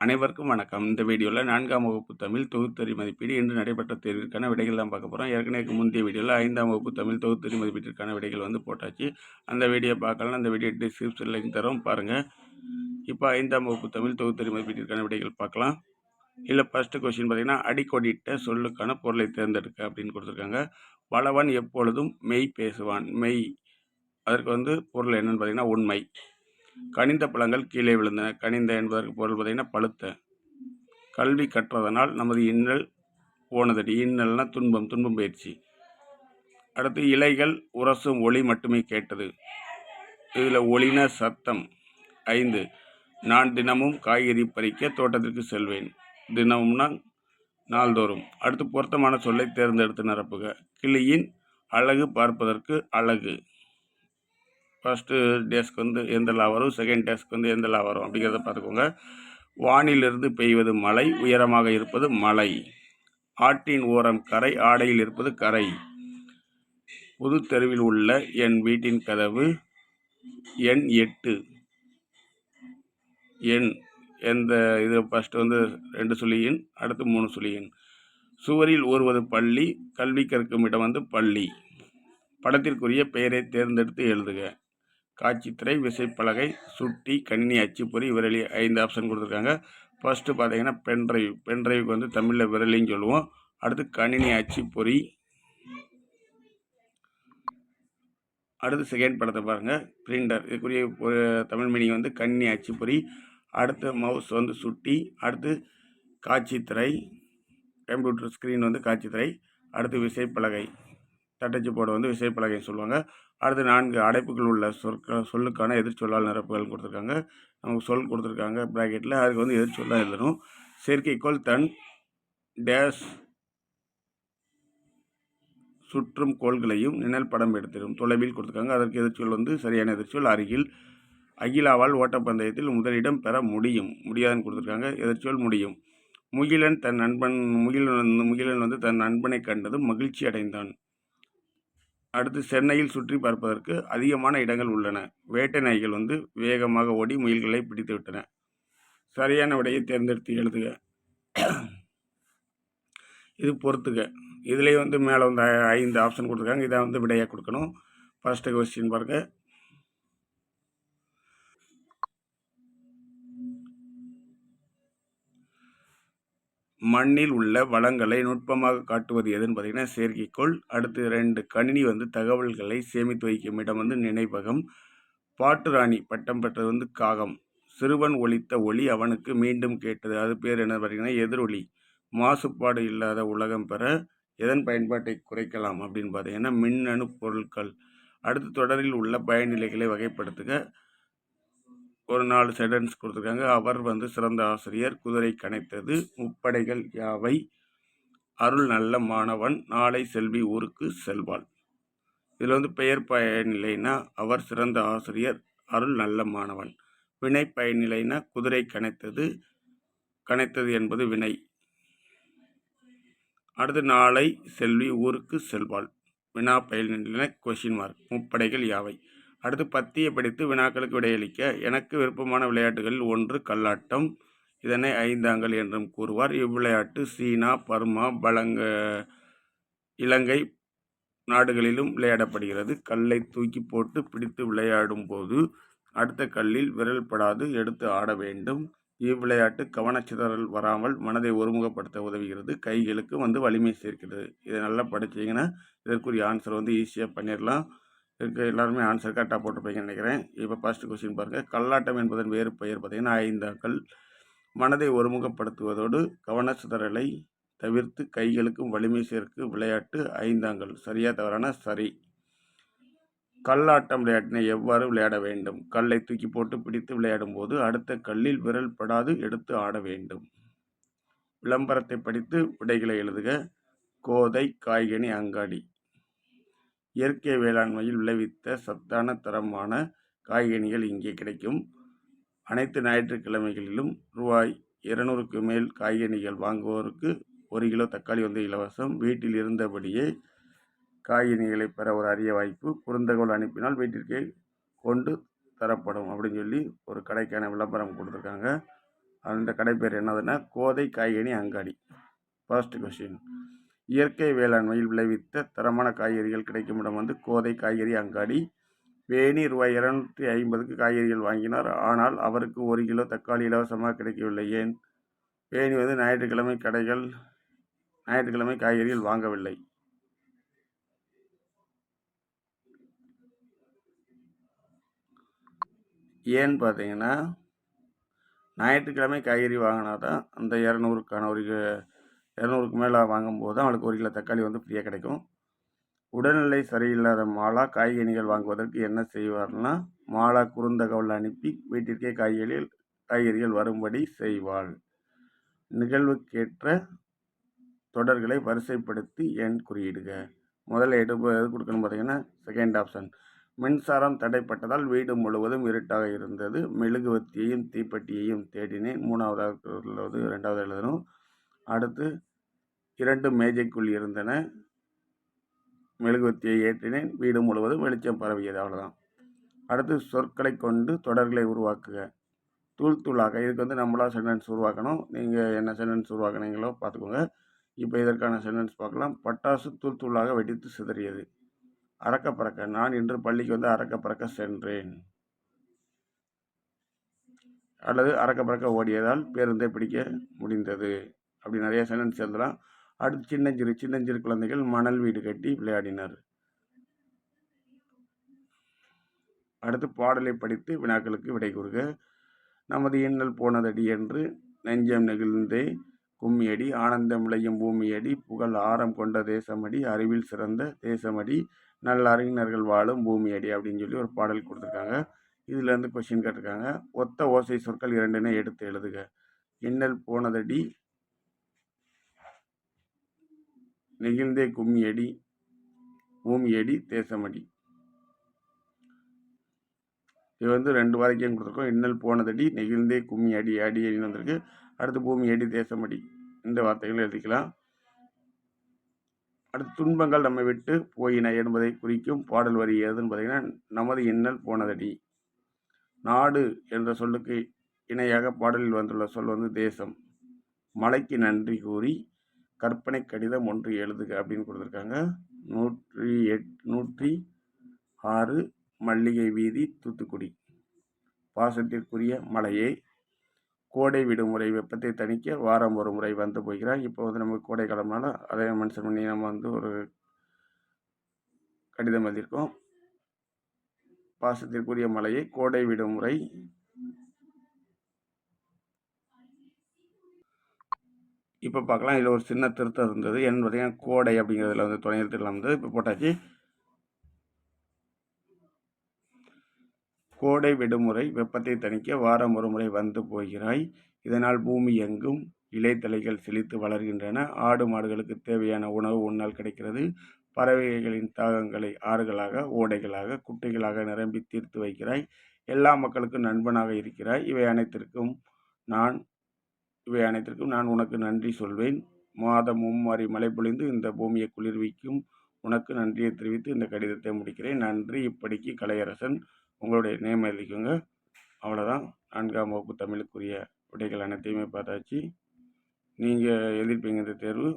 அனைவருக்கும் வணக்கம். இந்த வீடியோவில் 4ஆம் வகுப்பு தமிழ் தொகுத்தறி மதிப்பீடு இன்று நடைபெற்ற தேர்விற்கான விடைகள் தான் பார்க்க போகிறோம். ஏற்கனவே முந்தைய வீடியோவில் 5ஆம் வகுப்பு தமிழ் தொகுத்தறி மதிப்பீட்டிற்கான விடைகள் வந்து போட்டாச்சு. அந்த வீடியோ பார்க்கலாம். அந்த வீடியோ டிஸ்கிரிப்ஷன் லிங்க் தரோம் பாருங்கள். இப்போ 5ஆம் வகுப்பு தமிழ் தொகுத்தறி மதிப்பீட்டிற்கான விடைகள் பார்க்கலாம். இல்லை ஃபர்ஸ்ட் கொஸ்டின் பார்த்தீங்கன்னா, அடிக்கோடிட்ட சொல்லுக்கான பொருளை தேர்ந்தெடுக்க அப்படின்னு கொடுத்துருக்காங்க. வளவன் எப்பொழுதும் மெய் பேசுவான். மெய் அதற்கு வந்து பொருள் என்னன்னு பார்த்தீங்கன்னா உண்மை. கனிந்த பழங்கள் கீழே விழுந்தன. கனிந்த என்பதற்கு பொருள் பார்த்தீங்கன்னா பழுத்த. கல்வி கற்றதனால் நமது இன்னல் போனதடி. இன்னல்னா துன்பம், துன்பம் பயிற்சி. அடுத்து இலைகள் உரசும் ஒளி மட்டுமே கேட்டது. இதில் ஒளின சத்தம். 5 நான் தினமும் காய்கறி பறிக்க தோட்டத்திற்கு செல்வேன். தினமும்னா நாள்தோறும். அடுத்து பொருத்தமான சொல்லை தேர்ந்தெடுத்து நிரப்புக. கிளியின் அழகு பார்ப்பதற்கு அழகு. ஃபர்ஸ்ட்டு டேஸ்க்கு வந்து எந்த லா வரும், செகண்ட் டேஸ்க்கு வந்து எந்த லா வரும் அப்படிங்கிறத பார்த்துக்கோங்க. வானிலிருந்து பெய்வது மழை, உயரமாக இருப்பது மலை. ஆற்றின் ஓரம் கரை, ஆடையில் இருப்பது கரை. புது தெருவில் உள்ள என் வீட்டின் கதவு எண் 8. எண் எந்த இது ஃபஸ்ட்டு வந்து 2 சுழியின், அடுத்து 3 சுழியின். சுவரில் ஊறுவது பள்ளி, கல்வி கற்கும் இடம் வந்து பள்ளி. படத்திற்குரிய பெயரை தேர்ந்தெடுத்து எழுதுக. காட்சித்திரை, விசைப்பலகை, சுட்டி, கணினி, அச்சுப்பொறி, விரலி. 5 ஆப்ஷன் கொடுத்துருக்காங்க. ஃபர்ஸ்ட்டு பார்த்தீங்கன்னா பென்ட்ரைவ். பென்ட்ரைவுக்கு வந்து தமிழில் விரலின்னு சொல்லுவோம். அடுத்து கணினி, அச்சுப்பொறி. அடுத்து செகண்ட் படத்தை பாருங்கள், பிரிண்டர். இதுக்குரிய தமிழ் மீனிங் வந்து கணினி, அச்சுப்பொறி. அடுத்து மவுஸ் வந்து சுட்டி. அடுத்து காட்சித்திரை, கம்ப்யூட்டர் ஸ்க்ரீன் வந்து காட்சித்திரை. அடுத்து விசைப்பலகை, தட்டச்சு போர்டு வந்து விசைப்பலகைன்னு சொல்லுவாங்க. அடுத்து 4 அடைப்புகள் உள்ள சொல்லுக்கான எதிர்ச்சொல்லால் நிரப்புகள் கொடுத்துருக்காங்க. நமக்கு சொல் கொடுத்துருக்காங்க ப்ராக்கெட்டில். அதுக்கு வந்து எதிர்ச்சொல்லாக எழுதணும். செயற்கைக்கோள் தன் டேஷ் சுற்றும் கோள்களையும் நிழல் படம் எடுத்திடும். தொலைவில் கொடுத்துருக்காங்க. அதற்கு எதிர்ச்சொல் வந்து சரியான எதிர்ச்சொல் அருகில். அகிலாவால் ஓட்டப்பந்தயத்தில் முதலிடம் பெற முடியும். முடியாதுன்னு கொடுத்துருக்காங்க. எதிர்ச்சொல் முடியும். முகிலன் வந்து தன் நண்பனை கண்டதும் மகிழ்ச்சி அடைந்தான். அடுத்து சென்னையில் சுற்றி பார்ப்பதற்கு அதிகமான இடங்கள் உள்ளன. வேட்டை நாய்கள் வந்து வேகமாக ஓடி முயல்களை பிடித்து விட்டன. சரியான விடையை தேர்ந்தெடுத்து எழுதுக. இது பொறுத்துக. இதுலேயே வந்து மேலே வந்து 5 ஆப்ஷன் கொடுத்துருக்காங்க. இதை வந்து விடையாக கொடுக்கணும். ஃபர்ஸ்ட்டு கொஸ்டின் பாருங்க. மண்ணில் உள்ள வளங்களை நுட்பமாக காட்டுவது எதுன்னு பார்த்தீங்கன்னா செயற்கைக்கோள். அடுத்து 2 கணினி வந்து தகவல்களை சேமித்து வைக்கும் இடம் வந்து நினைவகம். பாட்டு ராணி பட்டம் பெற்றது வந்து காகம். சிறுவன் ஒலித்த ஒளி அவனுக்கு மீண்டும் கேட்டது. அது பேர் என்ன பார்த்தீங்கன்னா எதிரொலி. மாசுபாடு இல்லாத உலகம் பெற எதன் பயன்பாட்டை குறைக்கலாம் அப்படின்னு பார்த்தீங்கன்னா மின்னணு பொருட்கள். அடுத்து தொடரில் உள்ள பயனிலைகளை வகைப்படுத்துக. ஒரு 4 சென்டென்ஸ் கொடுத்துருக்காங்க. அவர் வந்து சிறந்த ஆசிரியர், குதிரை கனைத்தது, முப்படைகள் யாவை, அருள் நல்ல மாணவன், நாளை செல்வி ஊருக்கு செல்வாள். இதில் வந்து பெயர் பயனிலைனா அவர் சிறந்த ஆசிரியர், அருள் நல்ல மாணவன். வினை பயனிலைனா குதிரை கனைத்தது. கனைத்தது என்பது வினை. அடுத்து நாளை செல்வி ஊருக்கு செல்வாள். வினா பயனிலை கொஸ்டின் மார்க். முப்படைகள் யாவை. அடுத்து பத்தியை படித்து வினாக்களுக்கு விடையளிக்க. எனக்கு விருப்பமான விளையாட்டுகளில் ஒன்று கல்லாட்டம். இதனை ஐந்தாங்கல் என்றும் கூறுவார். இவ்விளையாட்டு சீனா, பர்மா, இலங்கை நாடுகளிலும் விளையாடப்படுகிறது. கல்லை தூக்கி போட்டு பிடித்து விளையாடும் போது அடுத்த கல்லில் விரல் படாது எடுத்து ஆட வேண்டும். இவ்விளையாட்டு கவனச்சிதறல் வராமல் மனதை ஒருமுகப்படுத்த உதவுகிறது. கைகளுக்கு வந்து வலிமை சேர்க்கிறது. இதை நல்லா படிச்சிங்கன்னா இதற்குரிய ஆன்சர் வந்து ஈஸியாக பண்ணிடலாம். இதுக்கு எல்லாருமே ஆன்சர் கரெக்டாக போட்டிருப்பீங்கன்னு நினைக்கிறேன். இப்போ ஃபர்ஸ்ட் கொஸ்டின் பாருங்கள். கல்லாட்டம் என்பதன் வேறு பெயர் பார்த்தீங்கன்னா ஐந்தாங்கல். மனதை ஒருமுகப்படுத்துவதோடு கவனச்சிதறலை தவிர்த்து கைகளுக்கும் வலிமை சேர்க்கும் விளையாட்டு ஐந்தாங்கல். சரியா தவறான சரி. கல்லாட்டம் விளையாட்டினை எவ்வாறு விளையாட வேண்டும். கல்லை தூக்கி போட்டு பிடித்து விளையாடும் போது அடுத்த கல்லில் விரல் படாது எடுத்து ஆட வேண்டும். விளம்பரத்தை படித்து விடைகளை எழுதுக. கோதை காய்கனி அங்காடி. இயற்கை வேளாண்மையில் விளைவித்த சத்தான தரமான காய்கனிகள் இங்கே கிடைக்கும். அனைத்து ஞாயிற்றுக்கிழமைகளிலும் ரூபாய் 200க்கு மேல் காய்கனிகள் வாங்குவோருக்கு 1 கிலோ தக்காளி வந்து இலவசம். வீட்டில் இருந்தபடியே காய்கனிகளை பெற ஒரு அரிய வாய்ப்பு. குறுந்தகவல் அனுப்பினால் வீட்டிற்கே கொண்டு தரப்படும் அப்படின்னு சொல்லி ஒரு கடைக்கான விளம்பரம் கொடுத்துருக்காங்க. அந்த கடை பேர் என்னதுன்னா கோதை காய்கனி அங்காடி. ஃபர்ஸ்ட் கொஸ்டின், இயற்கை வேளாண்மையில் விளைவித்த தரமான காய்கறிகள் கிடைக்கும் இடம் வந்து கோதை காய்கறி அங்காடி. வேணி ரூபாய் 250க்கு காய்கறிகள் வாங்கினார். ஆனால் அவருக்கு 1 கிலோ தக்காளி இலவசமாக கிடைக்கவில்லை. ஏன்? வேணி வந்து ஞாயிற்றுக்கிழமை காய்கறிகள் வாங்கவில்லை. ஏன்னு பார்த்தீங்கன்னா, ஞாயிற்றுக்கிழமை காய்கறி வாங்கினா தான் அந்த 200க்கு மேலே வாங்கும்போது தான் அவளுக்கு 1 கிலோ தக்காளி வந்து ஃப்ரீயாக கிடைக்கும். உடல்நிலை சரியில்லாத மாலா காய்கனிகள் வாங்குவதற்கு என்ன செய்வார்னா, மாலா குறுந்தகவல் அனுப்பி வீட்டிற்கே காய்கறிகள் வரும்படி செய்வாள். நிகழ்வுக்கேற்ற தொடர்களை வரிசைப்படுத்தி எண் குறியிடுக. முதல்ல எது கொடுக்கணும் பார்த்தீங்கன்னா, செகண்ட் ஆப்ஷன், மின்சாரம் தடைப்பட்டதால் வீடு முழுவதும் இருட்டாக இருந்தது. மெழுகுவர்த்தியையும் தீப்பெட்டியையும் தேடினேன். 3வது உள்ளது, 2வது எழுதணும். அடுத்து 2 மேஜைக்குள் இருந்தன. மெழுகுவர்த்தியை ஏற்றினேன். வீடு முழுவதும் வெளிச்சம் பரவியது. அவ்வளோதான். அடுத்து சொற்களை கொண்டு தொடர்களை உருவாக்குக. தூள் தூளாக, இதுக்கு வந்து நம்மளா சென்டென்ஸ் உருவாக்கணும். நீங்கள் என்ன சென்டென்ஸ் உருவாக்குனீங்களோ பார்த்துக்கோங்க. இப்போ இதற்கான சென்டென்ஸ் பார்க்கலாம். பட்டாசு தூள் தூளாக வெடித்து சிதறியது. அறக்க பறக்க, நான் இன்று பள்ளிக்கு வந்து அறக்க பறக்க சென்றேன். அல்லது அறக்க பறக்க ஓடியதால் பேருந்தை பிடிக்க முடிந்தது. அப்படி நிறைய சென்டென்ஸ் எழுதலாம். அடுத்து சின்னஞ்சிறு குழந்தைகள் மணல் வீடு கட்டி விளையாடினர். அடுத்து பாடலை படித்து வினாக்களுக்கு விடை கூறுக. நமது இன்னல் போனதடி என்று நெஞ்சம் நெகிழ்ந்தே கும்மியடி, ஆனந்தம் விளையும் பூமியடி, புகழ் ஆரம் கொண்ட தேசமடி, அறிவில் சிறந்த தேசமடி, நல்ல அறிஞர்கள் வாழும் பூமியடி அப்படின்னு சொல்லி ஒரு பாடல் கொடுத்துருக்காங்க. இதுலேருந்து கொஸ்டின் கேட்டிருக்காங்க. ஒத்த ஓசை சொற்கள் 2னை எடுத்து எழுதுக. இன்னல் போனதடி, நெகிழ்ந்தே கும்மியடி, பூமியடி, தேசமடி. இது வந்து 2 வாக்கியம் கொடுத்துருக்கோம். இன்னல் போனதடி, நெகிழ்ந்தே கும்மி அடி அடின்னு வந்திருக்கு. அடுத்து பூமி அடி, தேசமடி, இந்த வார்த்தைகள் எழுதிக்கலாம். அடுத்து துன்பங்கள் நம்மை விட்டு போயின என்பதை குறிக்கும் பாடல் வரி எதுன்னு பார்த்தீங்கன்னா, நமது இன்னல் போனதடி. நாடு என்ற சொல்லுக்கு இணையாக பாடலில் வந்துள்ள சொல் வந்து தேசம். மலைக்கு நன்றி கூறி கற்பனை கடிதம் ஒன்று எழுதுக அப்படின்னு கொடுத்துருக்காங்க. 106 மல்லிகை வீதி, தூத்துக்குடி. பாசத்திற்குரிய மலையே, கோடை விடுமுறை வெப்பத்தை தணிக்க வாரம் ஒரு முறை வந்து போகிறாய். இப்போ வந்து நமக்கு கோடை காலம்னால அதை மென்ஷன் பண்ணி நம்ம வந்து ஒரு கடிதம் எழுதியிருக்கோம். பாசத்திற்குரிய மலையே, கோடை விடுமுறை இப்போ பார்க்கலாம். இதில் ஒரு சின்ன திருத்தம் இருந்தது. என்னன்னு பார்த்தீங்கன்னா, கோடை அப்படிங்கிறதுல வந்து துணை எழுத்துக்கலாம் வந்து இப்போ போட்டாச்சு. கோடை விடுமுறை வெப்பத்தை தணிக்க வாரம் ஒரு முறை வந்து போகிறாய். இதனால் பூமி எங்கும் இலைத்தலைகள் செழித்து வளர்கின்றன. ஆடு மாடுகளுக்கு தேவையான உணவு உன்னால் கிடைக்கிறது. பறவைகளின் தாகங்களை ஆறுகளாக, ஓடைகளாக, குட்டைகளாக நிரம்பி தீர்த்து வைக்கிறாய். எல்லா மக்களுக்கும் நண்பனாக இருக்கிறாய். இவை அனைத்திற்கும் நான் உனக்கு நன்றி சொல்வேன். மாதம் மும்மாறி மழை பொழிந்து இந்த பூமியை குளிர்விக்கும் உனக்கு நன்றியை தெரிவித்து இந்த கடிதத்தை முடிக்கிறேன். நன்றி. இப்படிக்கு கலையரசன். உங்களுடைய நேம் எழுதிக்கோங்க. அவ்வளோதான். 4ஆம் வகுப்பு தமிழுக்குரிய விடைகள் அனைத்தையுமே பார்த்தாச்சு. நீங்கள் எழுதியிருப்பீங்க இந்த தேர்வு.